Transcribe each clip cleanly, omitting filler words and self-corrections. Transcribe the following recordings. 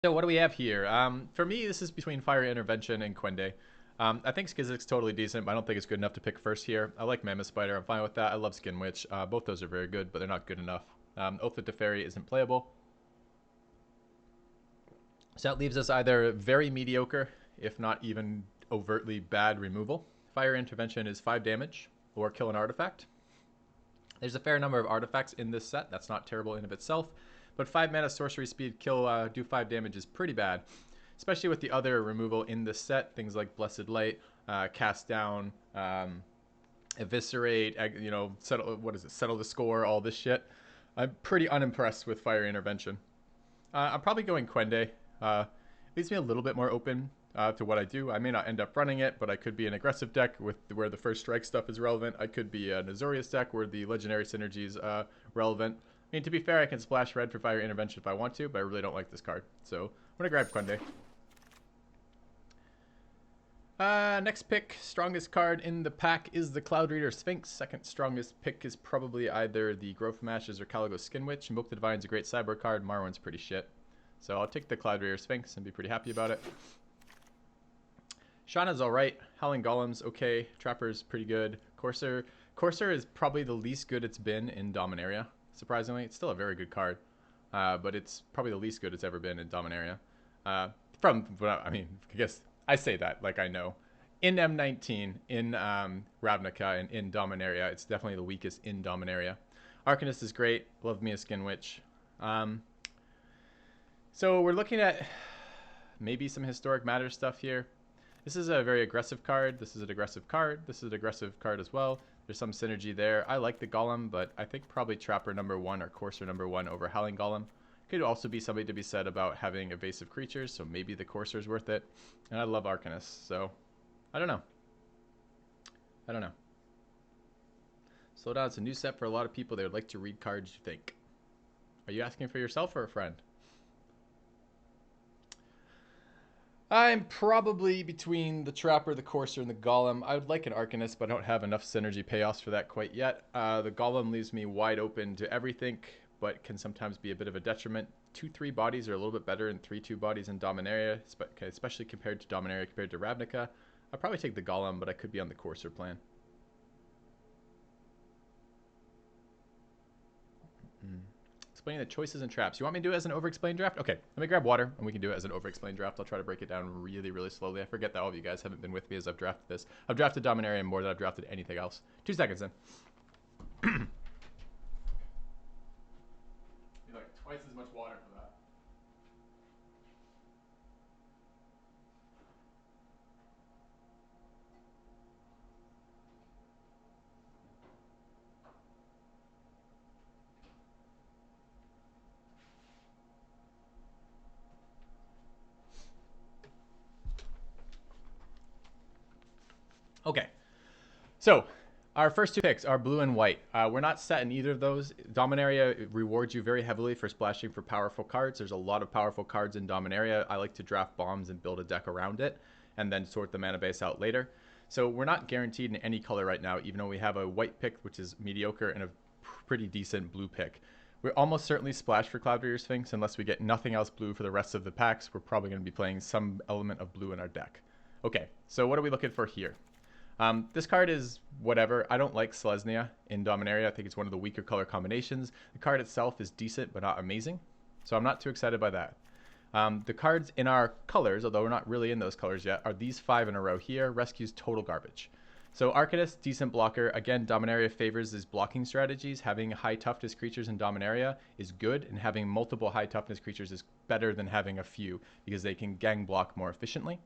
So what do we have here? For me, this is between Fire Intervention and Quende. I think Skizzic's totally decent, but I don't think it's good enough to pick first here. I like Mammoth Spider. I'm fine with that. I love Skin Witch. Both those are very good, but they're not good enough. Oath of Teferi isn't playable. So that leaves us either very mediocre, if not even overtly bad removal. Fire Intervention is 5 damage, or kill an artifact. There's a fair number of artifacts in this set. That's not terrible in of itself. But 5 mana sorcery speed, kill, do 5 damage is pretty bad. Especially with the other removal in this set. Things like Blessed Light, Cast Down, Eviscerate, settle the score, all this shit. I'm pretty unimpressed with Fire Intervention. I'm probably going Quende. Leaves me a little bit more open to what I do. I may not end up running it, but I could be an aggressive deck with where the first strike stuff is relevant. I could be an Azorius deck where the legendary synergy is relevant. I mean, to be fair, I can splash red for Fire Intervention if I want to, but I really don't like this card. So I'm going to grab Quende. Next pick, strongest card in the pack is the Cloud Reader Sphinx. Second strongest pick is probably either the Growth Mashes or Caligo Skin Witch. Invoke the Divine's a great sideboard card. Marwan's pretty shit. So I'll take the Cloud Reader Sphinx and be pretty happy about it. Shana's alright. Howling Golem's okay. Trapper's pretty good. Courser is probably the least good it's been in Dominaria. Surprisingly, it's still a very good card. But it's probably the least good it's ever been in Dominaria. I guess I say that like I know. In M19, in Ravnica, and in Dominaria, it's definitely the weakest in Dominaria. Arcanist is great. Love me a Skin Witch. So we're looking at maybe some Historic Matter stuff here. This is a very aggressive card. This is an aggressive card. This is an aggressive card as well. There's some synergy there. I like the Golem, but I think probably Trapper #1 or Courser #1 over Howling Golem. Could also be something to be said about having evasive creatures, so maybe the Courser's worth it. And I love Arcanist, so I don't know. Slow down. It's a new set for a lot of people. They would like to read cards you think. Are you asking for yourself or a friend? I'm probably between the Trapper, the Courser, and the Golem. I would like an Arcanist, but I don't have enough synergy payoffs for that quite yet. The Golem leaves me wide open to everything, but can sometimes be a bit of a detriment. 2/3 bodies are a little bit better than 3/2 bodies in Dominaria, especially compared to Dominaria compared to Ravnica. I'll probably take the Golem, but I could be on the Courser plan. Explaining the choices and traps. You want me to do it as an over-explained draft? Okay, let me grab water, and we can do it as an over-explained draft. I'll try to break it down really, really slowly. I forget that all of you guys haven't been with me as I've drafted this. I've drafted Dominaria more than I've drafted anything else. 2 seconds in. Need like twice as much water for that. Okay, so our first 2 picks are blue and white. We're not set in either of those. Dominaria rewards you very heavily for splashing for powerful cards. There's a lot of powerful cards in Dominaria. I like to draft bombs and build a deck around it, and then sort the mana base out later. So we're not guaranteed in any color right now, even though we have a white pick, which is mediocre, and a pretty decent blue pick. We're almost certainly splash for Cloud Reader Sphinx unless we get nothing else blue for the rest of the packs. We're probably going to be playing some element of blue in our deck. Okay, so what are we looking for here? This card is whatever. I don't like Selesnya in Dominaria. I think it's one of the weaker color combinations. The card itself is decent, but not amazing. So I'm not too excited by that. The cards in our colors, although we're not really in those colors yet, are these 5 in a row here. Rescue's total garbage. So Arcanist, decent blocker. Again, Dominaria favors these blocking strategies. Having high toughness creatures in Dominaria is good, and having multiple high toughness creatures is better than having a few, because they can gang block more efficiently.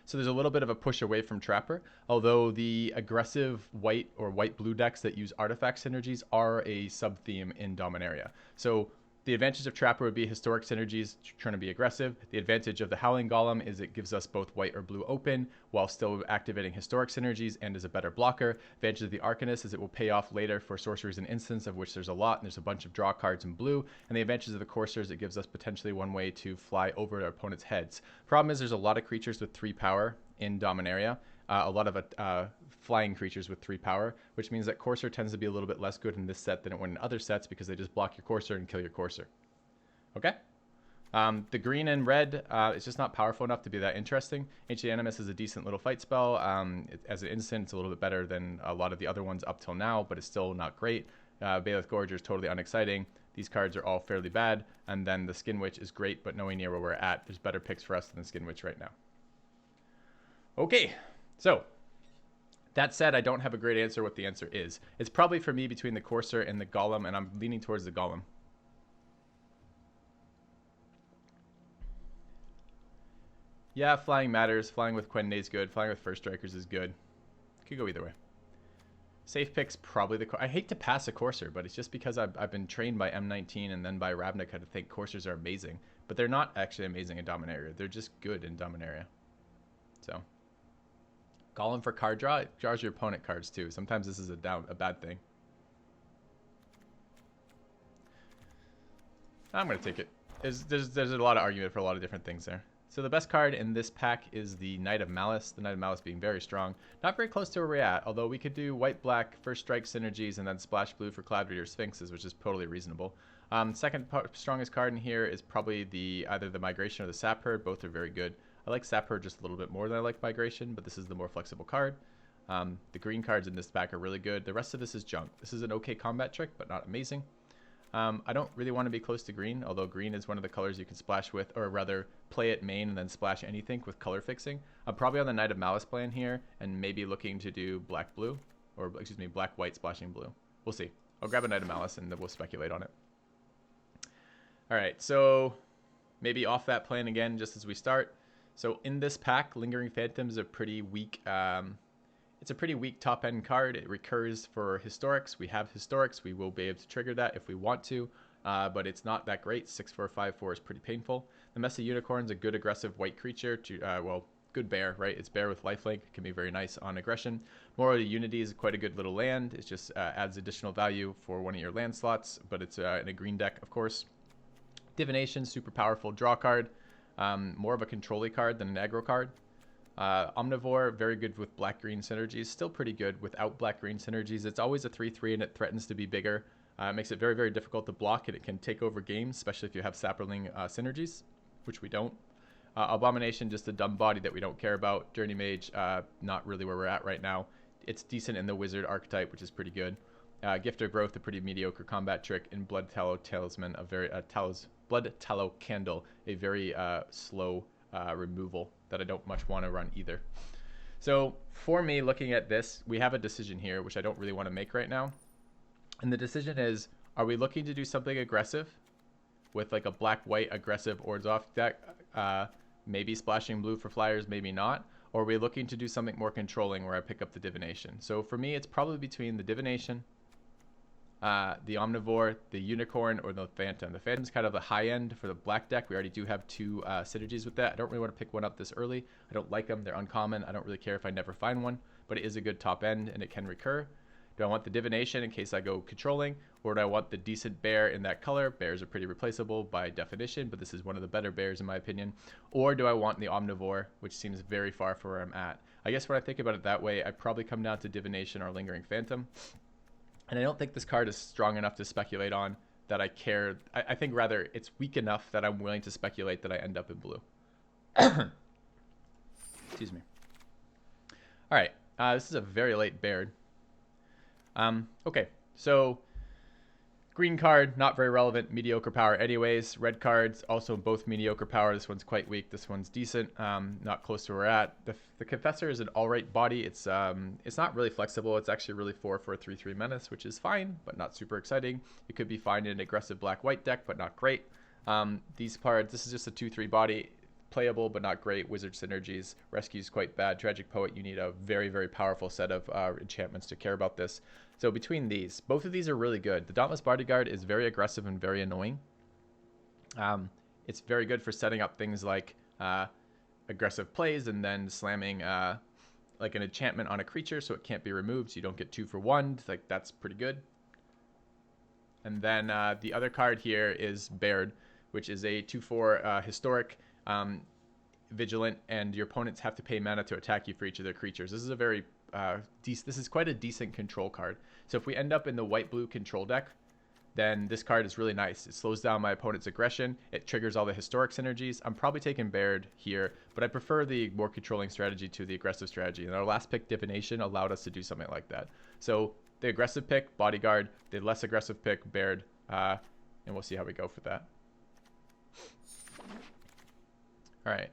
So there's a little bit of a push away from Trapper, although the aggressive white or white-blue decks that use artifact synergies are a sub-theme in Dominaria. So the advantage of Trapper would be historic synergies, trying to be aggressive. The advantage of the Howling Golem is it gives us both white or blue open while still activating historic synergies and is a better blocker. Advantage of the Arcanist is it will pay off later for sorceries and instants, of which there's a lot, and there's a bunch of draw cards in blue. And the advantage of the Courser is it gives us potentially one way to fly over our opponent's heads. Problem is there's a lot of creatures with 3 power in Dominaria. A lot of flying creatures with 3 power, which means that Courser tends to be a little bit less good in this set than it would in other sets because they just block your Courser and kill your Courser. Okay? The green and red is just not powerful enough to be that interesting. Ancient Animus is a decent little fight spell. As an instant, it's a little bit better than a lot of the other ones up till now, but it's still not great. Bailiff Gorger is totally unexciting. These cards are all fairly bad. And then the Skin Witch is great, but nowhere near where we're at. There's better picks for us than the Skin Witch right now. Okay, so that said, I don't have a great answer what the answer is. It's probably for me between the Courser and the Golem, and I'm leaning towards the Golem. Yeah, flying matters. Flying with Quende is good. Flying with First Strikers is good. Could go either way. Safe picks probably the... I hate to pass a Courser, but it's just because I've been trained by M19 and then by Ravnica to think Coursers are amazing. But they're not actually amazing in Dominaria. They're just good in Dominaria. So... Golem for card draw. It draws your opponent cards too. Sometimes this is a bad thing. I'm going to take it. There's a lot of argument for a lot of different things there. So the best card in this pack is the Knight of Malice. The Knight of Malice being very strong. Not very close to where we're at, although we could do white-black, first strike synergies, and then splash blue for Cloud Reader Sphinxes, which is totally reasonable. Second strongest card in here is probably either the Migration or the Sap Herd. Both are very good. I like Sap Herd just a little bit more than I like Migration, but this is the more flexible card. The green cards in this pack are really good. The rest of this is junk. This is an okay combat trick, but not amazing. I don't really want to be close to green, although green is one of the colors you can splash with, or rather play it main and then splash anything with color fixing. I'm probably on the Knight of Malice plan here, and maybe looking to do black-blue, or excuse me, black-white splashing blue. We'll see. I'll grab a Knight of Malice and then we'll speculate on it. Alright, so maybe off that plan again just as we start. So in this pack, Lingering Phantom is a pretty weak... it's a pretty weak top-end card. It recurs for Historics. We have Historics. We will be able to trigger that if we want to, but it's not that great. 6/4/5/4 is pretty painful. The Messy Unicorn's a good aggressive white creature. Well, good bear, right? It's bear with lifelink. It can be very nice on aggression. Moral Unity is quite a good little land. It just adds additional value for one of your land slots, but it's in a green deck, of course. Divination, super powerful draw card. More of a control-y card than an aggro card. Omnivore, very good with black-green synergies. Still pretty good without black-green synergies. It's always a 3/3 and it threatens to be bigger. It makes it very, very difficult to block, and it can take over games, especially if you have Saproling synergies, which we don't. Abomination, just a dumb body that we don't care about. Journey Mage, not really where we're at right now. It's decent in the Wizard archetype, which is pretty good. Gift of Growth, a pretty mediocre combat trick. And Blood Tallow Talisman, Blood Tallow Candle, a very slow removal that I don't much want to run either. So for me, looking at this, we have a decision here, which I don't really want to make right now. And the decision is, are we looking to do something aggressive with like a black-white aggressive Ords Off deck? Maybe splashing blue for flyers, maybe not. Or are we looking to do something more controlling where I pick up the Divination? So for me, it's probably between the Divination, the Omnivore, the Unicorn, or the Phantom. The Phantom's kind of the high end for the black deck. We already do have two synergies with that. I don't really want to pick one up this early. I don't like them. They're uncommon. I don't really care if I never find one, but it is a good top end and it can recur. Do I want the Divination in case I go controlling, or do I want the decent bear in that color? Bears are pretty replaceable by definition, but this is one of the better bears in my opinion. Or do I want the Omnivore, which seems very far from where I'm at? I guess when I think about it that way, I'd probably come down to Divination or Lingering Phantom. And I don't think this card is strong enough to speculate on that I care. I think rather it's weak enough that I'm willing to speculate that I end up in blue. Excuse me. All right. This is a very late Baird. Okay. So green card, not very relevant, mediocre power anyways. Red cards, also both mediocre power. This one's quite weak. This one's decent, not close to where we're at. The Confessor is an alright body. It's not really flexible. It's actually really 4 for a 3/3 menace, which is fine, but not super exciting. It could be fine in an aggressive black-white deck, but not great. These cards, this is just a 2/3 body. Playable, but not great. Wizard synergies. Rescue's quite bad. Tragic Poet, you need a very, very powerful set of enchantments to care about this. So between these, both of these are really good. The Dauntless Bodyguard is very aggressive and very annoying. It's very good for setting up things like aggressive plays and then slamming like an enchantment on a creature so it can't be removed, so you don't get 2 for 1. Like, that's pretty good. And then the other card here is Baird, which is a 2/4 historic. Vigilant, and your opponents have to pay mana to attack you for each of their creatures. This is a very this is quite a decent control card. So if we end up in the white-blue control deck, then this card is really nice. It slows down my opponent's aggression. It triggers all the historic synergies. I'm probably taking Baird here, but I prefer the more controlling strategy to the aggressive strategy. And our last pick, Divination, allowed us to do something like that. So the aggressive pick, Bodyguard. The less aggressive pick, Baird. And we'll see how we go for that. All right.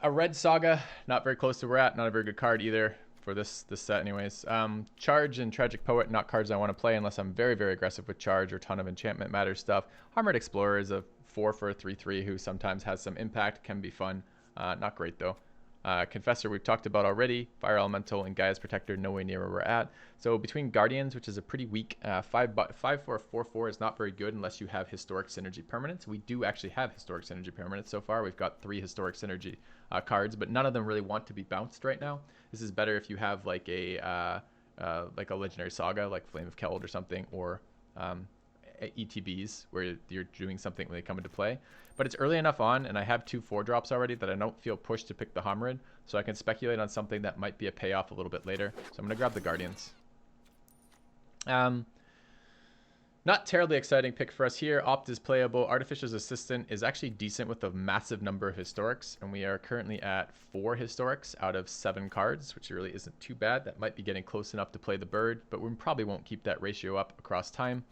A red Saga, not very close to where we're at. Not a very good card either for this set anyways. Charge and Tragic Poet, not cards I want to play unless I'm very, very aggressive with Charge or ton of Enchantment Matter stuff. Armored Explorer is a 4 for a 3/3 who sometimes has some impact, can be fun. Not great though. Confessor we've talked about already. Fire Elemental and Gaia's Protector nowhere near where we're at. So between Guardians, which is a pretty weak 5 for a 4/4 is not very good unless you have Historic Synergy permanents. We do actually have Historic Synergy permanents so far. We've got 3 Historic Synergy cards, but none of them really want to be bounced right now. This is better if you have like a Legendary Saga like Flame of Keld or something, or ETBs where you're doing something when they come into play. But it's early enough on, and I have 2 4-drops already that I don't feel pushed to pick the Homrid, so I can speculate on something that might be a payoff a little bit later. So I'm going to grab the Guardians. Not terribly exciting pick for us here. Opt is playable. Artificial's Assistant is actually decent with a massive number of Historics, and we are currently at 4 Historics out of 7 cards, which really isn't too bad. That might be getting close enough to play the bird, but we probably won't keep that ratio up across time.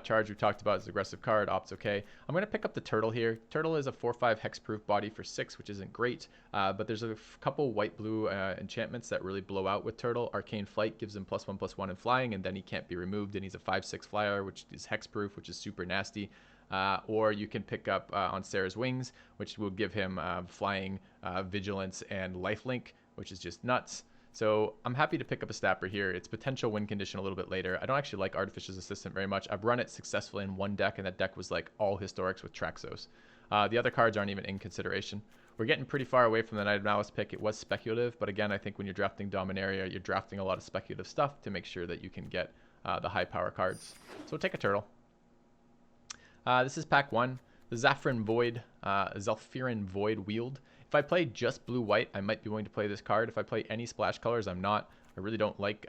Charge we talked about is an aggressive card. Opt's okay. I'm going to pick up the Turtle here. Turtle is a 4/5 hexproof body for 6, which isn't great, but there's a couple white-blue enchantments that really blow out with Turtle. Arcane Flight gives him +1/+1 in flying, and then he can't be removed, and he's a 5/6 flyer, which is hexproof, which is super nasty. Or you can pick up on Sarah's Wings, which will give him flying, vigilance, and lifelink, which is just nuts. So I'm happy to pick up a Stapper here. It's potential win condition a little bit later. I don't actually like Artificial's Assistant very much. I've run it successfully in one deck, and that deck was like all Historics with Traxos. The other cards aren't even in consideration. We're getting pretty far away from the Knight of Malice pick. It was speculative, but again, I think when you're drafting Dominaria, you're drafting a lot of speculative stuff to make sure that you can get the high power cards. So we'll take a Turtle. This is pack 1. The Zafran Void, Zalfirin Void Wield. If I play just blue-white, I might be willing to play this card. If I play any splash colors, I'm not. I really don't like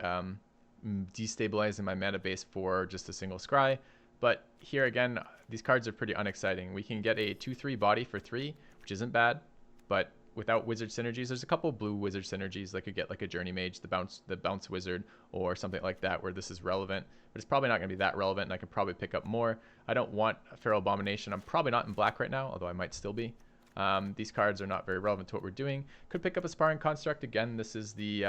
destabilizing my mana base for just a single scry. But here again, these cards are pretty unexciting. We can get a 2/3 body for 3, which isn't bad, but without wizard synergies, there's a couple blue wizard synergies that could get like a Journey Mage, the bounce wizard, or something like that where this is relevant. But it's probably not going to be that relevant, and I could probably pick up more. I don't want a Feral Abomination. I'm probably not in black right now, although I might still be. These cards are not very relevant to what we're doing. Could pick up a Sparring Construct. Again, this is the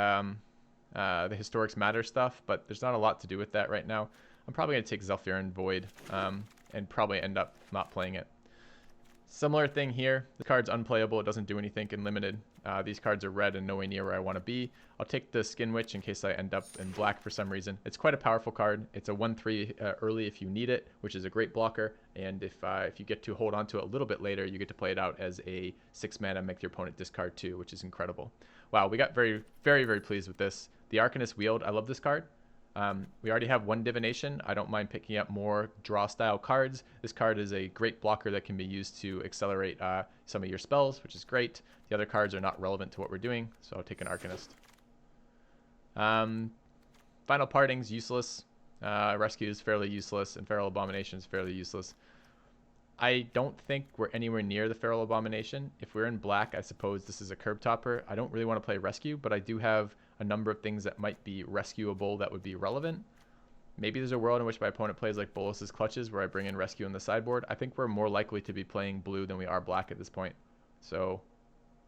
Historics Matter stuff, but there's not a lot to do with that right now. I'm probably going to take Zalfirin Void and probably end up not playing it. Similar thing here. The card's unplayable. It doesn't do anything in limited. These cards are red and nowhere near where I want to be. I'll take the Skin Witch in case I end up in black for some reason. It's quite a powerful card. It's a 1/3 early if you need it, which is a great blocker. And if you get to hold on to it a little bit later, you get to play it out as a 6 mana, make your opponent discard 2, which is incredible. Wow, we got very, very, very pleased with this. The Arcanist Wield, I love this card. We already have 1 Divination. I don't mind picking up more draw-style cards. This card is a great blocker that can be used to accelerate some of your spells, which is great. The other cards are not relevant to what we're doing, so I'll take an Arcanist. Final Parting's useless. Rescue is fairly useless, and Feral Abomination is fairly useless. I don't think we're anywhere near the Feral Abomination. If we're in black, I suppose this is a curb topper. I don't really want to play Rescue, but I do have a number of things that might be rescuable that would be relevant. Maybe there's a world in which my opponent plays like Bolus's Clutches where I bring in Rescue in the sideboard. I think we're more likely to be playing blue than we are black at this point. So,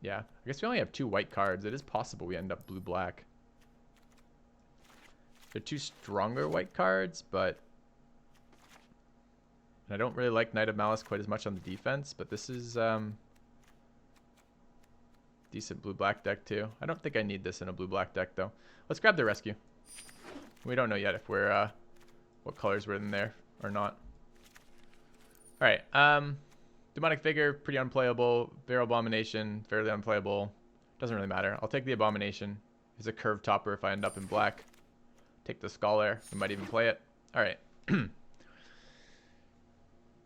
yeah. I guess we only have 2 white cards. It is possible we end up blue-black. They're 2 stronger white cards, but I don't really like Knight of Malice quite as much on the defense, but this is decent blue-black deck too. I don't think I need this in a blue-black deck though. Let's grab the Rescue. We don't know yet if we're what colors we're in there or not. All right, Demonic Vigor, pretty unplayable. Feral Abomination, fairly unplayable. Doesn't really matter. I'll take the Abomination. It's a curved topper if I end up in black. Take the Scholar. We might even play it. All right.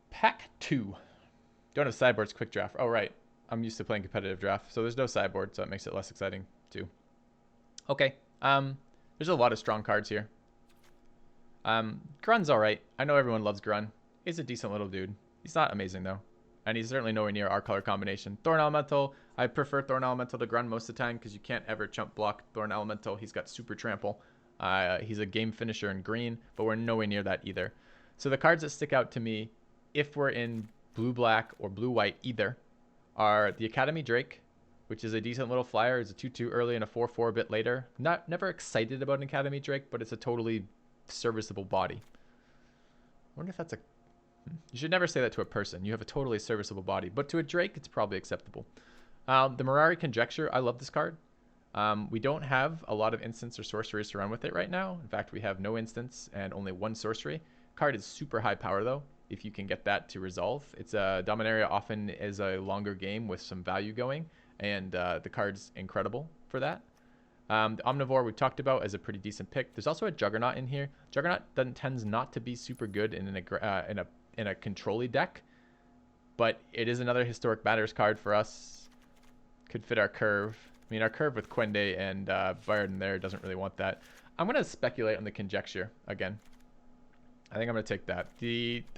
Pack 2. Don't have sideboards quick draft. Oh, right. I'm used to playing competitive draft, so there's no sideboard, so it makes it less exciting too. Okay. There's a lot of strong cards here. Grun's alright. I know everyone loves Grun. He's a decent little dude. He's not amazing though. And he's certainly nowhere near our color combination. Thorn Elemental, I prefer Thorn Elemental to Grun most of the time because you can't ever chump block Thorn Elemental. He's got super trample. He's a game finisher in green, but we're nowhere near that either. So the cards that stick out to me, if we're in blue-black or blue-white either, are the Academy Drake, which is a decent little flyer. It's a 2/2 early and a 4/4 a bit later. Never excited about an Academy Drake, but it's a totally serviceable body. I wonder if that's a... You should never say that to a person. You have a totally serviceable body. But to a Drake, it's probably acceptable. The Mirari Conjecture, I love this card. We don't have a lot of instants or sorceries to run with it right now. In fact, we have no instants and only one sorcery. Card is super high power, though, if you can get that to resolve. It's a Dominaria often is a longer game with some value going, and the card's incredible for that. The Omnivore we talked about as a pretty decent pick. There's also a Juggernaut in here. Juggernaut tends not to be super good in a control-y deck, but it is another Historic Matters card for us. Could fit our curve. I mean, our curve with Quende and Bayard there doesn't really want that. I'm going to speculate on the Conjecture again. I think I'm going to take that.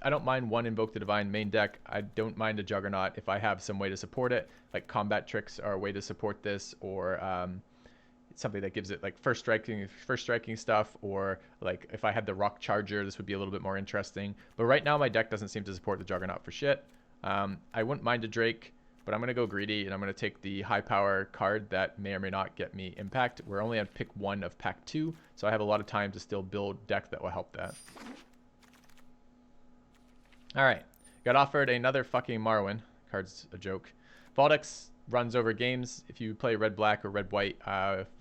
I don't mind one Invoke the Divine main deck. I don't mind a Juggernaut if I have some way to support it. Like combat tricks are a way to support this, or something that gives it like first striking stuff, or like if I had the Rock Charger, this would be a little bit more interesting. But right now my deck doesn't seem to support the Juggernaut for shit. I wouldn't mind a Drake, but I'm going to go greedy and I'm going to take the high power card that may or may not get me impact. We're only on pick 1 of pack 2, so I have a lot of time to still build deck that will help that. Alright, got offered another fucking Marwyn. Card's a joke. Voldex runs over games. If you play red-black or red-white,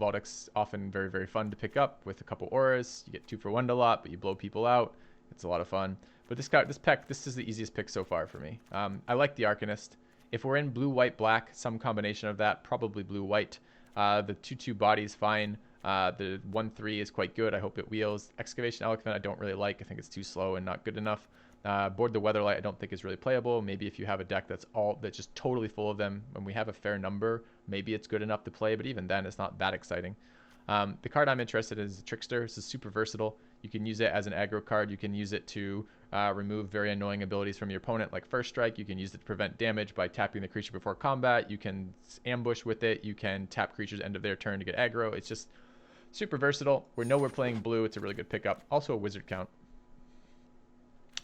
Voldex often very, very fun to pick up with a couple auras. You get 2 for 1 a lot, but you blow people out. It's a lot of fun. But this is the easiest pick so far for me. I like the Arcanist. If we're in blue, white, black, some combination of that, probably blue, white. The 2/2 body's fine. The 1/3 is quite good. I hope it wheels. Excavation Elephant I don't really like. I think it's too slow and not good enough. Board the Weatherlight I don't think is really playable. Maybe if you have a deck that's just totally full of them, and we have a fair number, maybe it's good enough to play, but even then it's not that exciting. The card I'm interested in is Trickster. This is super versatile. You can use it as an aggro card. You can use it to remove very annoying abilities from your opponent, like First Strike. You can use it to prevent damage by tapping the creature before combat. You can ambush with it. You can tap creatures end of their turn to get aggro. It's just super versatile. We know we're playing blue. It's a really good pickup. Also a wizard count.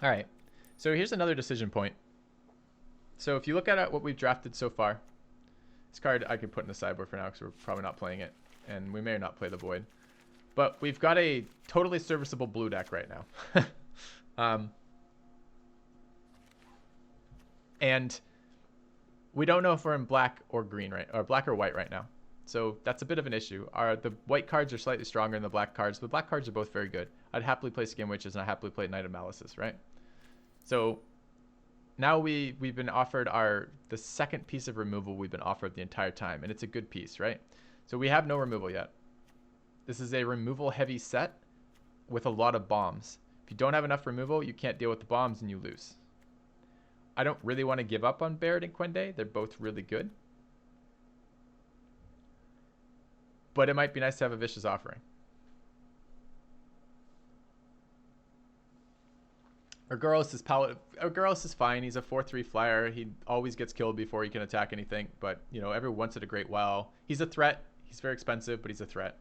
All right, so here's another decision point. So if you look at what we've drafted so far, this card I could put in the sideboard for now because we're probably not playing it, and we may or not play the Void. But we've got a totally serviceable blue deck right now. And we don't know if we're in black or green, right, or black or white right now. So that's a bit of an issue. The white cards are slightly stronger than the black cards, but the black cards are both very good. I'd happily play Skin Witches and I'd happily play Knight of Malices, right? So now we've been offered the second piece of removal we've been offered the entire time, and it's a good piece, right? So we have no removal yet. This is a removal heavy set with a lot of bombs. If you don't have enough removal, you can't deal with the bombs and you lose. I don't really want to give up on Baird and Quende. They're both really good. But it might be nice to have a Vicious Offering. Urgoros is fine. He's a 4/3 flyer. He always gets killed before he can attack anything. But, you know, every once in a great while, he's a threat. He's very expensive, but he's a threat.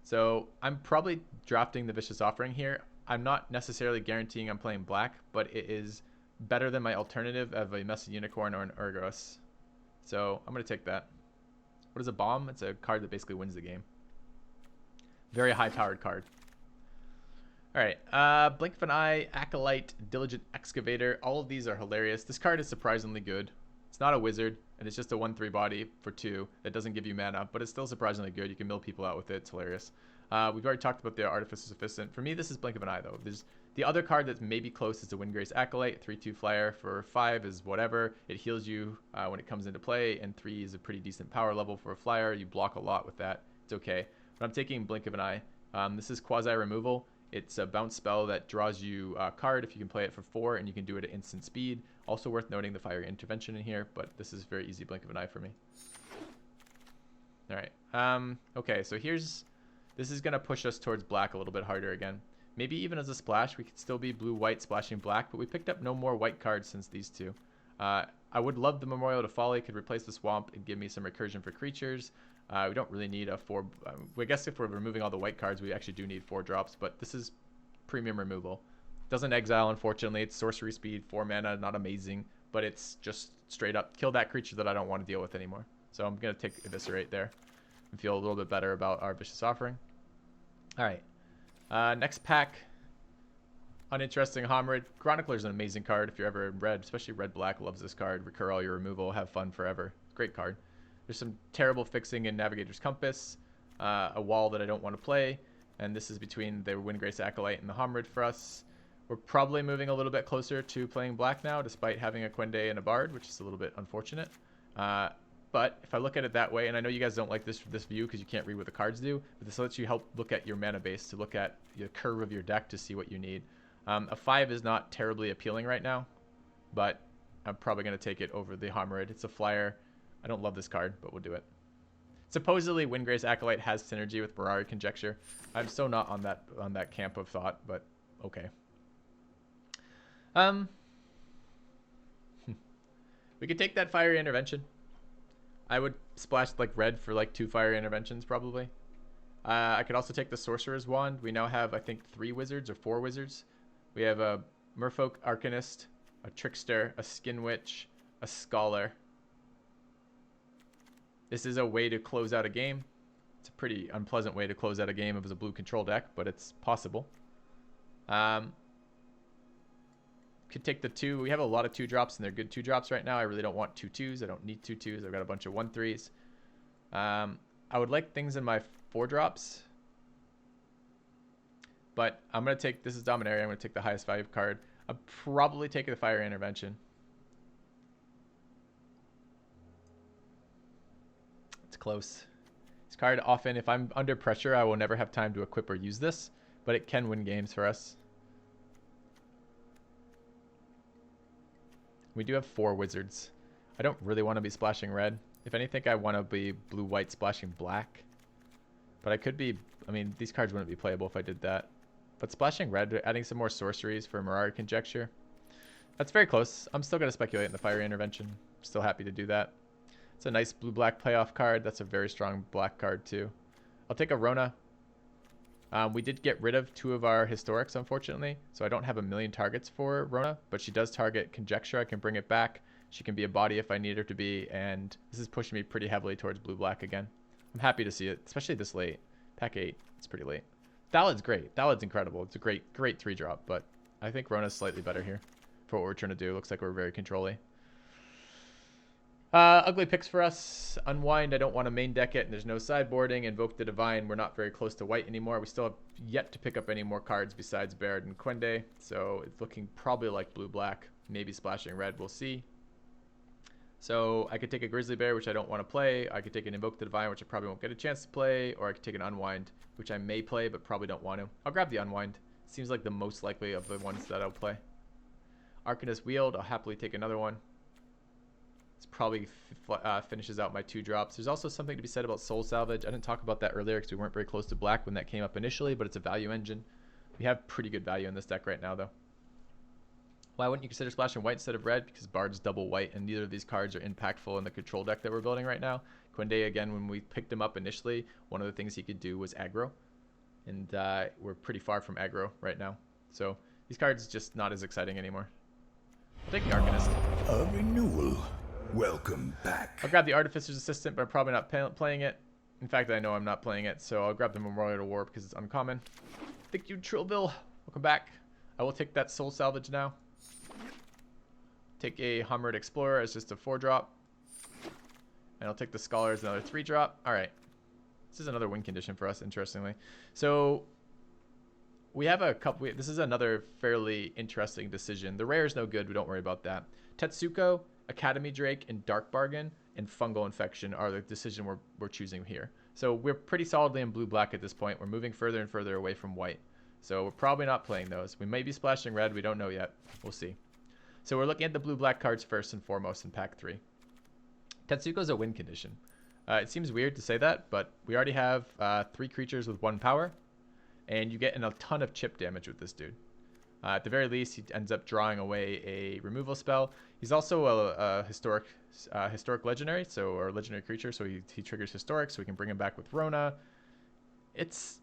So I'm probably drafting the Vicious Offering here. I'm not necessarily guaranteeing I'm playing black, but it is better than my alternative of a Messy Unicorn or an Urgoros. So I'm going to take that. What is a bomb? It's a card that basically wins the game. Very high-powered card. All right, Blink of an Eye, Acolyte, Diligent Excavator. All of these are hilarious. This card is surprisingly good. It's not a wizard, and it's just a 1/3 body for 2 that doesn't give you mana, but it's still surprisingly good. You can mill people out with it. It's hilarious. We've already talked about the Artificer's Assistant. For me, this is Blink of an Eye, though. There's the other card that's maybe close is the Windgrace Acolyte. 3/2 flyer for 5 is whatever. It heals you when it comes into play, and 3 is a pretty decent power level for a flyer. You block a lot with that. It's okay. But I'm taking Blink of an Eye. This is quasi removal. It's a bounce spell that draws you a card if you can play it for 4, and you can do it at instant speed. Also worth noting the Fiery Intervention in here, but this is very easy Blink of an Eye for me. All right. Okay, so this is going to push us towards black a little bit harder again. Maybe even as a splash, we could still be blue-white splashing black, but we picked up no more white cards since these two. I would love the Memorial to Folly. Could replace the swamp and give me some recursion for creatures. We don't really need a 4... I guess if we're removing all the white cards, we actually do need 4 drops, but this is premium removal. Doesn't exile, unfortunately. It's sorcery speed, 4 mana, not amazing, but it's just straight up kill that creature that I don't want to deal with anymore. So I'm going to take Eviscerate there and feel a little bit better about our Vicious Offering. All right. Next pack. Uninteresting Homrid. Chronicler is an amazing card if you're ever in red, especially red-black loves this card. Recur all your removal, have fun forever. Great card. There's some terrible fixing in Navigator's Compass, a wall that I don't want to play, and this is between the Windgrace Acolyte and the Homrid for us. We're probably moving a little bit closer to playing black now, despite having a Quende and a Bard, which is a little bit unfortunate. But if I look at it that way, and I know you guys don't like this view because you can't read what the cards do, but this lets you help look at your mana base, to look at the curve of your deck to see what you need. A 5 is not terribly appealing right now, but I'm probably going to take it over the Homrid. It's a flyer. I don't love this card, but we'll do it. Supposedly, Windgrace Acolyte has synergy with Mirari Conjecture. I'm so not on that camp of thought, but okay. We could take that Fiery Intervention. I would splash like red for like 2 Fiery Interventions probably. I could also take the Sorcerer's Wand. We now have, I think, 3 wizards or 4 wizards. We have a Merfolk Arcanist, a Trickster, a Skin Witch, a Scholar. This is a way to close out a game. It's a pretty unpleasant way to close out a game if it's a blue control deck, but it's possible. Could take the 2. We have a lot of 2-drops, and they're good 2-drops right now. I really don't want 2 2s. I don't need 2 2s. I've got a bunch of 1 3s. I would like things in my 4-drops. But I'm going to take... This is Dominaria. I'm going to take the highest value card. I'll probably take the Fire Intervention. It's close. This card often, if I'm under pressure, I will never have time to equip or use this. But it can win games for us. We do have 4 wizards. I don't really want to be splashing red. If anything, I want to be blue-white splashing black. But I could be... I mean, these cards wouldn't be playable if I did that. But splashing red, adding some more sorceries for Mirari Conjecture. That's very close. I'm still going to speculate in the Fiery Intervention. Still happy to do that. It's a nice blue-black playoff card. That's a very strong black card, too. I'll take a Rona. We did get rid of 2 of our historics, unfortunately. So I don't have a million targets for Rona. But she does target Conjecture. I can bring it back. She can be a body if I need her to be. And this is pushing me pretty heavily towards blue-black again. I'm happy to see it, especially this late. Pack 8. It's pretty late. Thalad's great. Thalad's incredible. It's a great 3-drop. But I think Rona's slightly better here for what we're trying to do. Looks like we're very controlly. Ugly picks for us. Unwind, I don't want to main deck it, and there's no sideboarding. Invoke the Divine, we're not very close to white anymore. We still have yet to pick up any more cards besides Baird and Quende, so it's looking probably like blue-black, maybe splashing red, we'll see. So I could take a Grizzly Bear, which I don't want to play. I could take an Invoke the Divine, which I probably won't get a chance to play, or I could take an Unwind, which I may play, but probably don't want to. I'll grab the Unwind. Seems like the most likely of the ones that I'll play. Arcanist Wield, I'll happily take another one. This probably finishes out my 2-drops. There's also something to be said about Soul Salvage. I didn't talk about that earlier because we weren't very close to black when that came up initially, but it's a value engine. We have pretty good value in this deck right now, though. Why wouldn't you consider splashing white instead of red? Because Bard's double white, and neither of these cards are impactful in the control deck that we're building right now. Quende, again, when we picked him up initially, one of the things he could do was aggro. And we're pretty far from aggro right now. So these cards just not as exciting anymore. I'll take the Arcanist. A renewal. Welcome back. I'll grab the Artificer's Assistant, but I'm probably not playing it. In fact, I know I'm not playing it, so I'll grab the Memorial to War because it's uncommon. Thank you, Trillville. Welcome back. I will take that Soul Salvage now. Take a Homrid Explorer as just a 4-drop. And I'll take the Scholar as another 3-drop. All right. This is another win condition for us, interestingly. So we have a couple... This is another fairly interesting decision. The rare is no good. We don't worry about that. Tetsuko, Academy Drake, and Dark Bargain, and Fungal Infection are the decision we're choosing here. So we're pretty solidly in blue-black at this point. We're moving further and further away from white. So we're probably not playing those. We may be splashing red. We don't know yet. We'll see. So we're looking at the blue-black cards first and foremost in pack 3. Tetsuko's a win condition. It seems weird to say that, but we already have 3 creatures with 1 power. and you get a ton of chip damage with this dude. At the very least, he ends up drawing away a removal spell. He's also a historic legendary, or legendary creature, so he triggers historic, so we can bring him back with Rona. It's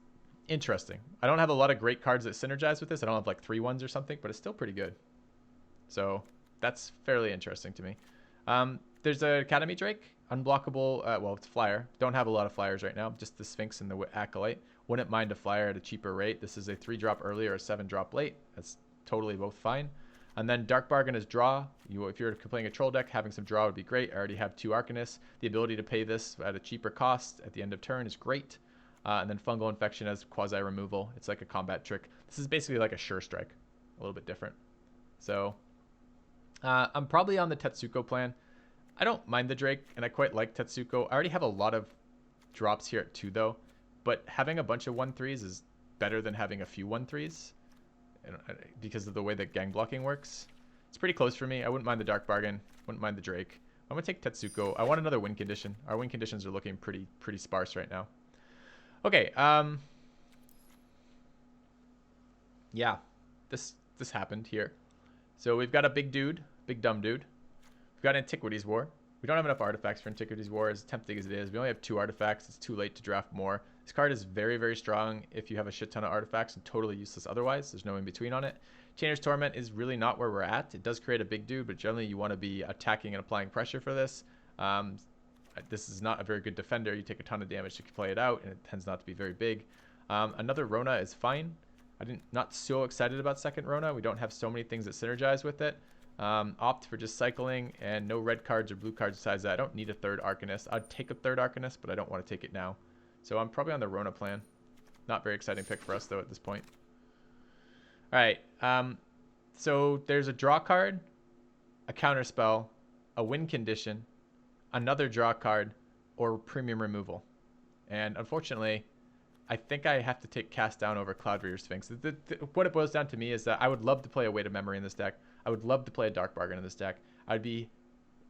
interesting. I don't have a lot of great cards that synergize with this. I don't have like 3/1s or something, but it's still pretty good. So that's fairly interesting to me. There's a Academy Drake, unblockable. Well, it's flyer. Don't have a lot of flyers right now. Just the Sphinx and the Acolyte. Wouldn't mind a flyer at a cheaper rate. This is a 3-drop early or a 7-drop late. That's totally both fine. And then Dark Bargain is draw. If you're playing a troll deck, having some draw would be great. I already have 2 Arcanists. The ability to pay this at a cheaper cost at the end of turn is great. And then Fungal Infection as quasi removal. It's like a combat trick. This is basically like a Sure Strike, a little bit different. So I'm probably on the Tetsuko plan. I don't mind the Drake, and I quite like Tetsuko. I already have a lot of drops here at 2, though. But having a bunch of 1/3s is better than having a few 1/3s because of the way that gang blocking works. It's pretty close for me. I wouldn't mind the Dark Bargain. Wouldn't mind the Drake. I'm going to take Tetsuko. I want another win condition. Our win conditions are looking pretty sparse right now. Okay. Yeah. This happened here. So we've got a big dude. Big dumb dude. We've got Antiquities War. We don't have enough artifacts for Antiquities War, as tempting as it is. We only have 2 artifacts. It's too late to draft more. This card is very, very strong if you have a shit ton of artifacts and totally useless otherwise. There's no in-between on it. Chainer's Torment is really not where we're at. It does create a big dude, but generally you want to be attacking and applying pressure for this. This is not a very good defender. You take a ton of damage to play it out, and it tends not to be very big. Another Rona is fine. Not so excited about second Rona. We don't have so many things that synergize with it. Opt for just cycling and no red cards or blue cards besides that. I don't need a 3rd Arcanist. I'd take a 3rd Arcanist, but I don't want to take it now. So I'm probably on the Rona plan. Not very exciting pick for us, though, at this point. All right. So there's a draw card, a counter spell, a win condition, another draw card, or premium removal. And unfortunately, I think I have to take Cast Down over Cloud Reader Sphinx. What it boils down to me is that I would love to play a Weight of Memory in this deck. I would love to play a Dark Bargain in this deck. I'd be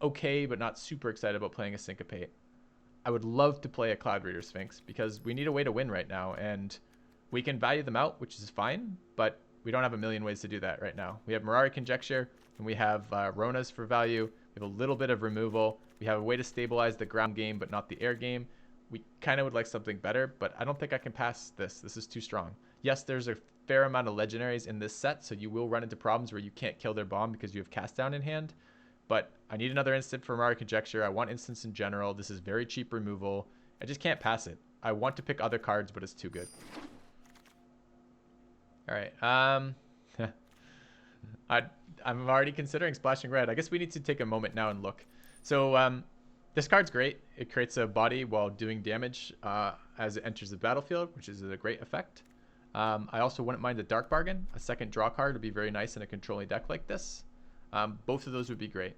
okay, but not super excited about playing a Syncopate. I would love to play a Cloud Reader Sphinx because we need a way to win right now, and we can value them out, which is fine, but we don't have a million ways to do that right now. We have Mirari Conjecture, and we have Ronas for value. We have a little bit of removal. We have a way to stabilize the ground game, but not the air game. We kind of would like something better, but I don't think I can pass this. This is too strong. Yes, there's a fair amount of legendaries in this set, so you will run into problems where you can't kill their bomb because you have Cast Down in hand. But I need another instant for Mirari Conjecture. I want instants in general. This is very cheap removal. I just can't pass it. I want to pick other cards, but it's too good. All right. I'm already considering splashing red. I guess we need to take a moment now and look. So this card's great. It creates a body while doing damage as it enters the battlefield, which is a great effect. I also wouldn't mind the Dark Bargain. A second draw card would be very nice in a controlling deck like this. Both of those would be great.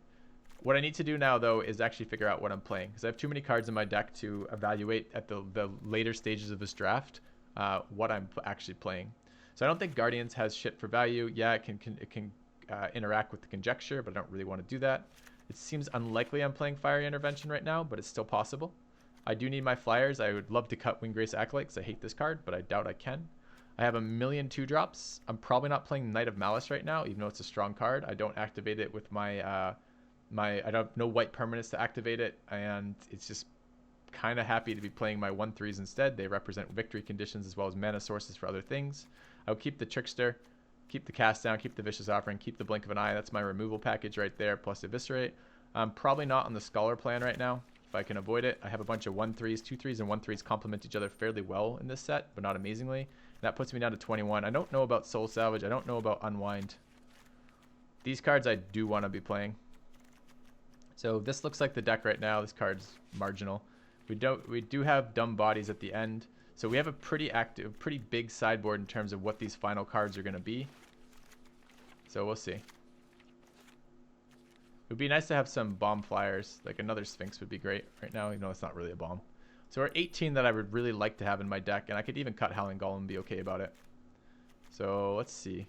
What I need to do now, though, is actually figure out what I'm playing, because I have too many cards in my deck to evaluate at the later stages of this draft what I'm actually playing. So I don't think Guardians has shit for value. Yeah, it can interact with the Conjecture, but I don't really want to do that. It seems unlikely I'm playing Fiery Intervention right now, but it's still possible. I do need my flyers. I would love to cut Windgrace Acolyte because I hate this card, but I doubt I can. I have a million 2-drops. I'm probably not playing Knight of Malice right now, even though it's a strong card. I don't activate it with my I don't no white permanents to activate it, and it's just kind of happy to be playing my 1/3s instead. They represent victory conditions as well as mana sources for other things. I'll keep the Trickster, keep the Cast Down, keep the Vicious Offering, keep the Blink of an Eye. That's my removal package right there, plus Eviscerate. I'm probably not on the Scholar plan right now, if I can avoid it. I have a bunch of 1/3s, 2/3s, and 1/3s complement each other fairly well in this set, but not amazingly. And that puts me down to 21. I don't know about Soul Salvage. I don't know about Unwind. These cards I do want to be playing. So this looks like the deck right now. This card's marginal. We do have Dumb Bodies at the end. So we have a pretty active, pretty big sideboard in terms of what these final cards are going to be. So we'll see. It would be nice to have some bomb flyers. Like another Sphinx would be great right now, even though it's not really a bomb. So we're 18 that I would really like to have in my deck, and I could even cut Howling Golem and be okay about it. So let's see.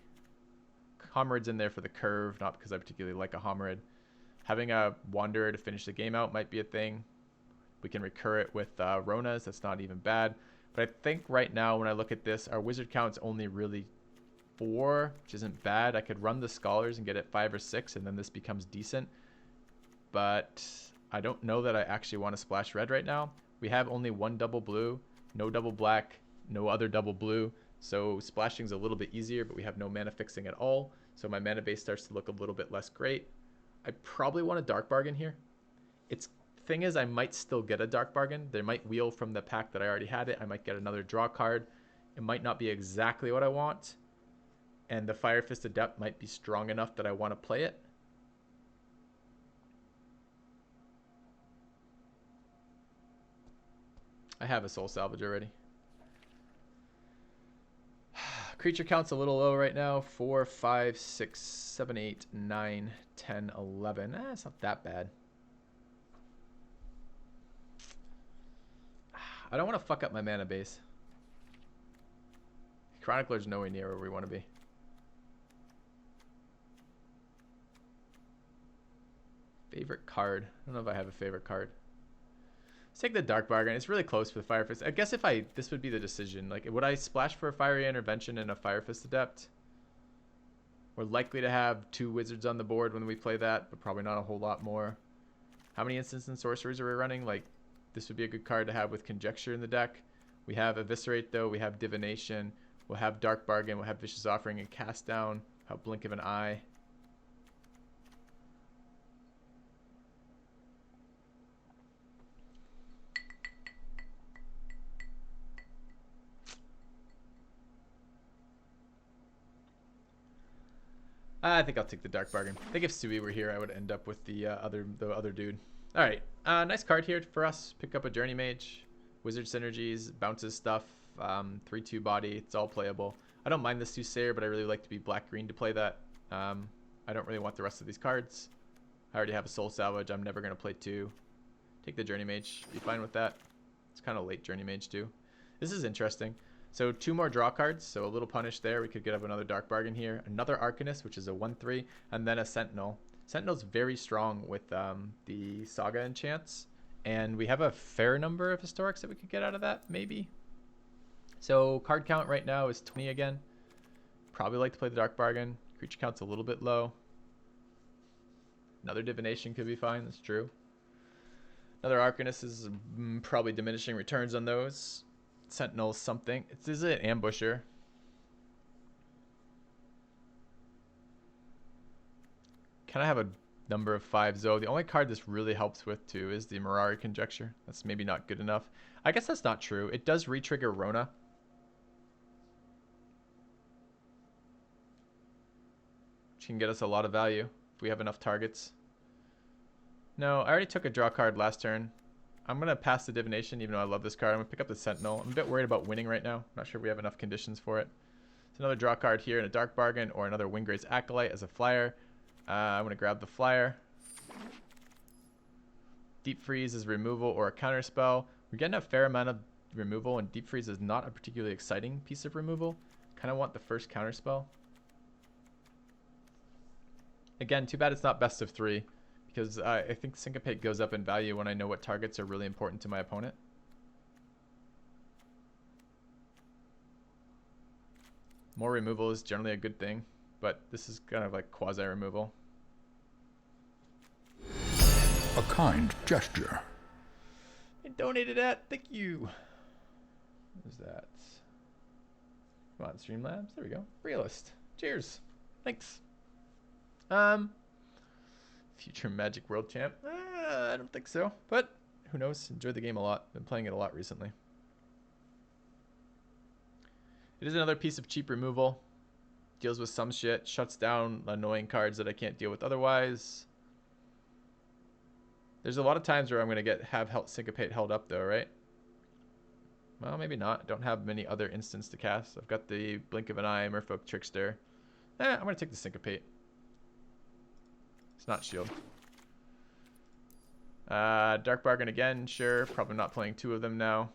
Homerid's in there for the curve, not because I particularly like a Homerid. Having a Wanderer to finish the game out might be a thing. We can recur it with Ronas. That's not even bad. But I think right now when I look at this, our wizard count's only really 4, which isn't bad. I could run the scholars and get it 5 or 6, and then this becomes decent. But I don't know that I actually want to splash red right now. We have only 1 double blue, no double black, no other double blue. So splashing's a little bit easier, but we have no mana fixing at all. So my mana base starts to look a little bit less great. I probably want a dark bargain here. Thing is, I might still get a dark bargain. They might wheel from the pack that I already had it. I might get another draw card. It might not be exactly what I want. And the Fire Fist Adept might be strong enough that I want to play it. I have a Soul Salvage already. Creature count's a little low right now. 4, 5, 6, 7, 8, 9, 10, 11. It's not that bad. I don't want to fuck up my mana base. Chronicler's nowhere near where we want to be. Favorite card. I don't know if I have a favorite card. Let's take the Dark Bargain. It's really close for the Fire Fist. I guess if this would be the decision. Like, would I splash for a Fiery Intervention and a Fire Fist Adept? We're likely to have 2 wizards on the board when we play that, but probably not a whole lot more. How many instants and sorceries are we running? Like, this would be a good card to have with Conjecture in the deck. We have Eviscerate, though. We have Divination. We'll have Dark Bargain. We'll have Vicious Offering and Cast Down. We'll have Blink of an Eye. I think I'll take the Dark Bargain. I think if Sui were here, I would end up with the other dude. All right, nice card here for us. Pick up a Journey Mage, Wizard Synergies, bounces stuff, 3/2 body. It's all playable. I don't mind the Soothsayer, but I really like to be black-green to play that. I don't really want the rest of these cards. I already have a Soul Salvage. I'm never going to play 2. Take the Journey Mage. Be fine with that. It's kind of late Journey Mage, too. This is interesting. So 2 more draw cards, so a little punish there. We could get up another Dark Bargain here. Another Arcanist, which is a 1/3, and then a Sentinel. Sentinel's very strong with the Saga enchants, and we have a fair number of Historics that we could get out of that, maybe. So card count right now is 20 again. Probably like to play the Dark Bargain. Creature count's a little bit low. Another Divination could be fine, that's true. Another Arcanist is probably diminishing returns on those. Sentinel something. This is an Ambusher. Can I have a number of 5s though? The only card this really helps with too is the Mirari Conjecture. That's maybe not good enough. I guess that's not true. It does re-trigger Rona. Which can get us a lot of value if we have enough targets. No, I already took a draw card last turn. I'm going to pass the Divination even though I love this card. I'm going to pick up the Sentinel. I'm a bit worried about winning right now. I'm not sure if we have enough conditions for it. It's another draw card here in a Dark Bargain or another Windgrave's Acolyte as a flyer. I'm going to grab the flyer. Deep Freeze is removal or a counter spell. We're getting a fair amount of removal, and Deep Freeze is not a particularly exciting piece of removal. Kind of want the first counter spell. Again, too bad it's not best of 3, because I think Syncopate goes up in value when I know what targets are really important to my opponent. More removal is generally a good thing, but this is kind of like quasi-removal. A kind gesture. I donated that. Thank you. What is that? Come on, Streamlabs. There we go. Realist. Cheers. Thanks. Future Magic World Champ. I don't think so, but who knows? Enjoyed the game a lot. Been playing it a lot recently. It is another piece of cheap removal. Deals with some shit. Shuts down annoying cards that I can't deal with otherwise. There's a lot of times where I'm going to have Syncopate held up though, right? Well, maybe not. I don't have many other instants to cast. I've got the Blink of an Eye, Merfolk Trickster. I'm going to take the Syncopate. It's not shield. Dark Bargain again, sure. Probably not playing 2 of them now.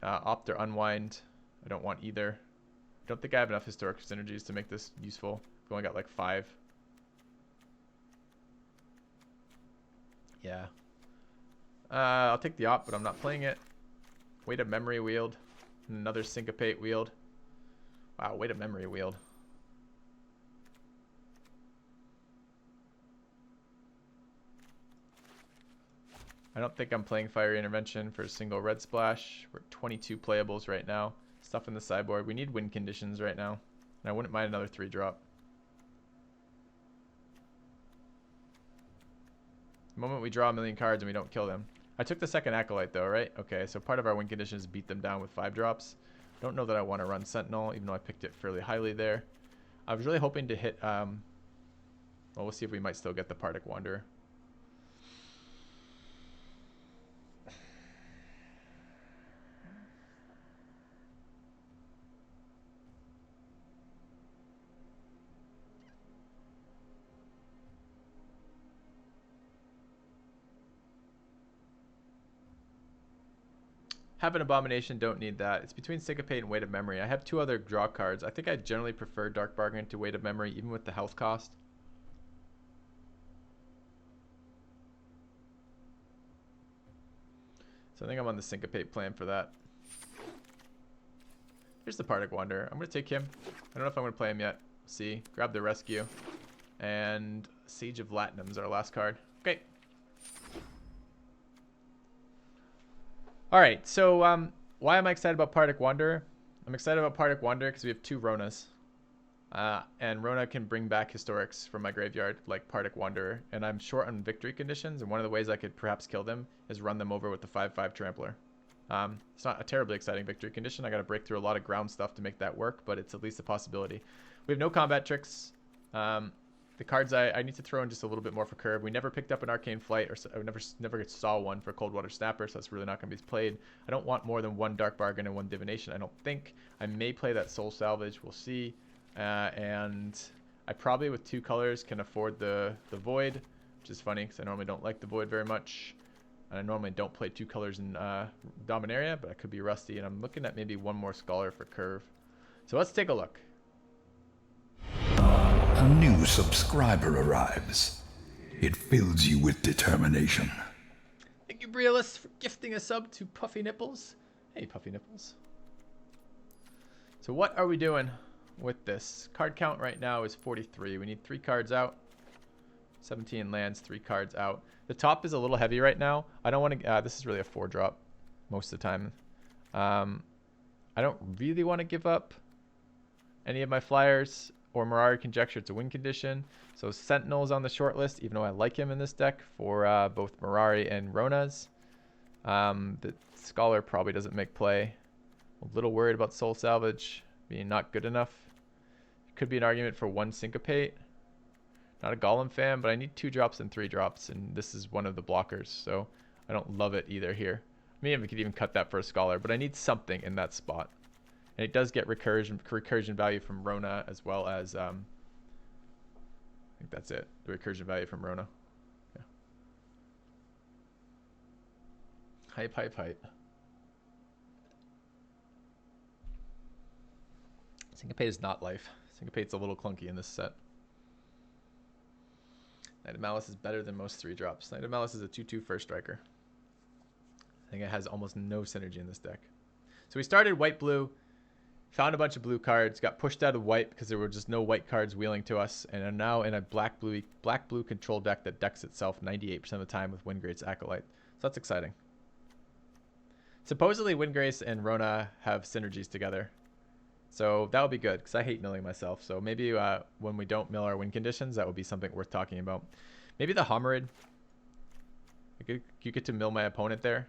Opt or Unwind. I don't want either. I don't think I have enough Historic Synergies to make this useful. I've only got like 5. Yeah. I'll take the Opt, but I'm not playing it. Weight of Memory Wield. Another Syncopate Wield. Wow, Weight of Memory Wield. I don't think I'm playing Fiery Intervention for a single red splash. We're at 22 playables right now. Stuff in the sideboard. We need win conditions right now. And I wouldn't mind another 3-drop. The moment we draw a million cards and we don't kill them. I took the second Acolyte though, right? Okay, so part of our win condition is beat them down with 5-drops. I don't know that I want to run Sentinel, even though I picked it fairly highly there. I was really hoping to hit, well, we'll see if we might still get the Partick Wanderer. Have an Abomination, don't need that. It's between Syncopate and Weight of Memory. I have 2 other draw cards. I think I generally prefer Dark Bargain to Weight of Memory, even with the health cost. So I think I'm on the Syncopate plan for that. Here's the Partick Wanderer. I'm going to take him. I don't know if I'm going to play him yet. See. Grab the Rescue. And Siege of Latinum is our last card. Okay. All right, so why am I excited about Partick Wanderer? I'm excited about Partick Wanderer because we have 2 Ronas. And Rona can bring back historics from my graveyard, like Partick Wanderer. And I'm short on victory conditions, and one of the ways I could perhaps kill them is run them over with the 5/5 Trampler. It's not a terribly exciting victory condition. I got to break through a lot of ground stuff to make that work, but it's at least a possibility. We have no combat tricks. The cards I need to throw in just a little bit more for curve. We never picked up an Arcane Flight, or I never saw one for Cold Water Snapper, so that's really not going to be played. I don't want more than 1 Dark Bargain and 1 Divination. I don't think. I may play that Soul Salvage. We'll see. And I probably, with 2 colors, can afford the Void, which is funny because I normally don't like the Void very much. And I normally don't play 2 colors in Dominaria, but I could be rusty. And I'm looking at maybe 1 more Scholar for curve. So let's take a look. A new subscriber arrives. It fills you with determination. Thank you, Brialis, for gifting a sub to Puffy Nipples. Hey, Puffy Nipples. So what are we doing with this? Card count right now is 43. We need 3 cards out. 17 lands, 3 cards out. The top is a little heavy right now. I don't want to... this is really a 4-drop most of the time. I don't really want to give up any of my flyers or Mirari Conjecture. It's a win condition. So Sentinel is on the short list, even though I like him in this deck for both Mirari and Ronas. The Scholar probably doesn't make play. A little worried about Soul Salvage being not good enough. Could be an argument for 1 Syncopate. Not a Golem fan, but I need 2 drops and 3 drops, and this is one of the blockers, so I don't love it either here. Maybe we could even cut that for a Scholar, but I need something in that spot. And it does get recursion value from Rona, as well as, I think that's it, the recursion value from Rona. Yeah. Hype, hype, hype. Syncopate is not life. Syncopate's a little clunky in this set. Knight of Malice is better than most 3-drops. Knight of Malice is a 2/2 first striker. I think it has almost no synergy in this deck. So we started white-blue, found a bunch of blue cards, got pushed out of white because there were just no white cards wheeling to us, and are now in a black-blue control deck that decks itself 98% of the time with Windgrace's Acolyte. So that's exciting. Supposedly Windgrace and Rona have synergies together. So that would be good, because I hate milling myself. So maybe when we don't mill our win conditions, that would be something worth talking about. Maybe the Homerid. You get to mill my opponent there.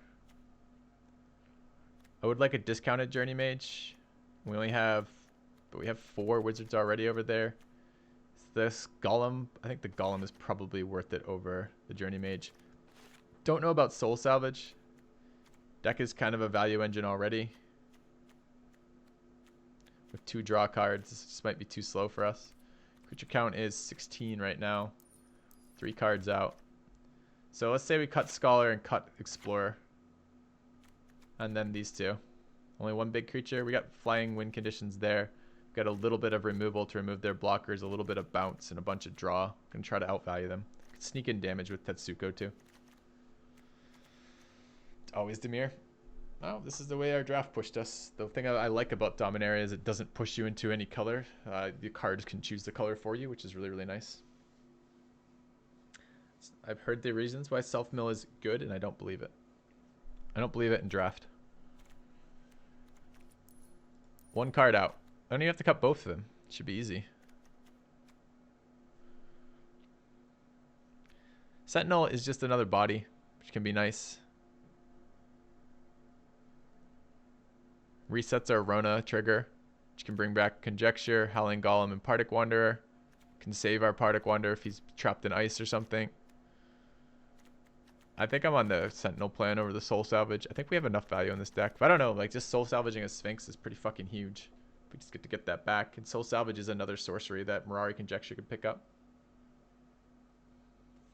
I would like a discounted Journey Mage. We only have, but we have 4 wizards already over there. This Golem, I think the Golem is probably worth it over the Journey Mage. Don't know about Soul Salvage. Deck is kind of a value engine already. With 2 draw cards, this might be too slow for us. Creature count is 16 right now. 3 cards out. So let's say we cut Scholar and cut Explorer. And then these 2. Only 1 big creature. We got flying win conditions there. We got a little bit of removal to remove their blockers, a little bit of bounce, and a bunch of draw. Gonna try to outvalue them. Could sneak in damage with Tetsuko too. It's always Dimir. Oh, this is the way our draft pushed us. The thing I like about Dominaria is it doesn't push you into any color. The cards can choose the color for you, which is really, really nice. I've heard the reasons why self-mill is good, and I don't believe it. I don't believe it in draft. One card out. I don't even have to cut both of them. It should be easy. Sentinel is just another body, which can be nice. Resets our Rona trigger, which can bring back Conjecture, Howling Golem, and Partick Wanderer. Can save our Partick Wanderer if he's trapped in ice or something. I think I'm on the Sentinel plan over the Soul Salvage. I think we have enough value in this deck. But I don't know, like just Soul Salvaging a Sphinx is pretty fucking huge. We just get to get that back. And Soul Salvage is another sorcery that Mirari Conjecture could pick up.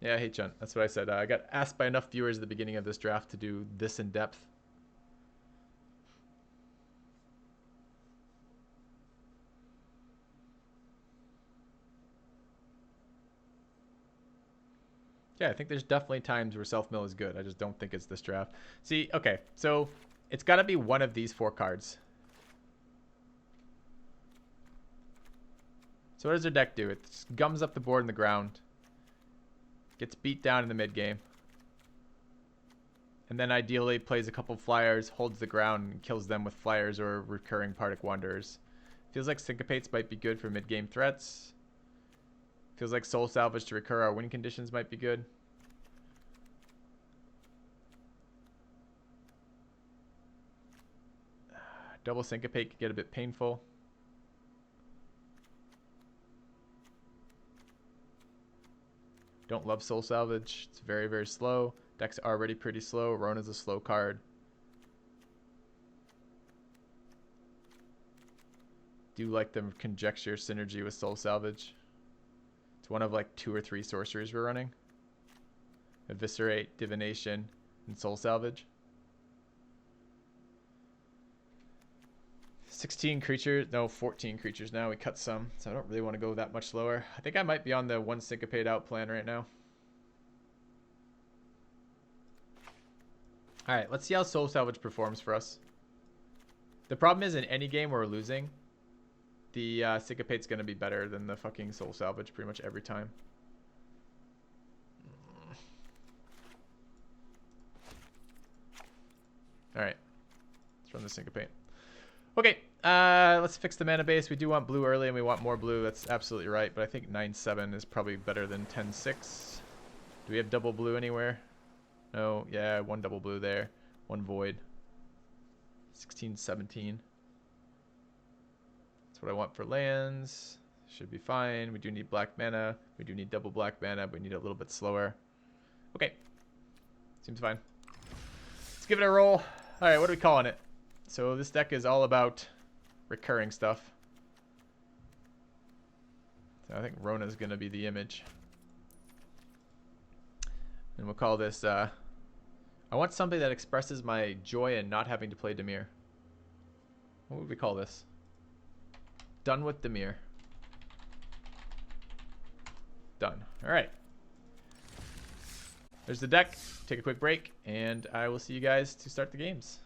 Yeah, hey Chunt, that's what I said. I got asked by enough viewers at the beginning of this draft to do this in depth. Yeah, I think there's definitely times where self-mill is good. I just don't think it's this draft. See, okay, so it's got to be one of these 4 cards. So what does their deck do? It gums up the board in the ground. Gets beat down in the mid-game. And then ideally plays a couple flyers, holds the ground, and kills them with flyers or recurring Partick Wanderers. Feels like Syncopates might be good for mid-game threats. Feels like Soul Salvage to recur our win conditions might be good. Double Syncopate could get a bit painful. Don't love Soul Salvage. It's very, very slow. Deck's already pretty slow. Rona's a slow card. Do like the Conjecture synergy with Soul Salvage. It's one of like 2 or 3 sorceries we're running. Eviscerate, Divination, and Soul Salvage. 16 creatures, no, 14 creatures now. We cut some, so I don't really want to go that much slower. I think I might be on the 1 Syncopate out plan right now. Alright, let's see how Soul Salvage performs for us. The problem is in any game where we're losing, the Syncopate's going to be better than the fucking Soul Salvage pretty much every time. Alright, let's run the Syncopate. Okay, let's fix the mana base. We do want blue early and we want more blue. That's absolutely right, but I think 9-7 is probably better than 10-6. Do we have double blue anywhere? No, yeah, 1 double blue there. 1 void. 16-17. That's what I want for lands. Should be fine. We do need black mana. We do need double black mana, but we need it a little bit slower. Okay. Seems fine. Let's give it a roll. Alright, what are we calling it? So this deck is all about recurring stuff. So I think Rona's going to be the image. And we'll call this, I want something that expresses my joy in not having to play Dimir. What would we call this? Done with Dimir. Done. Alright. There's the deck. Take a quick break, and I will see you guys to start the games.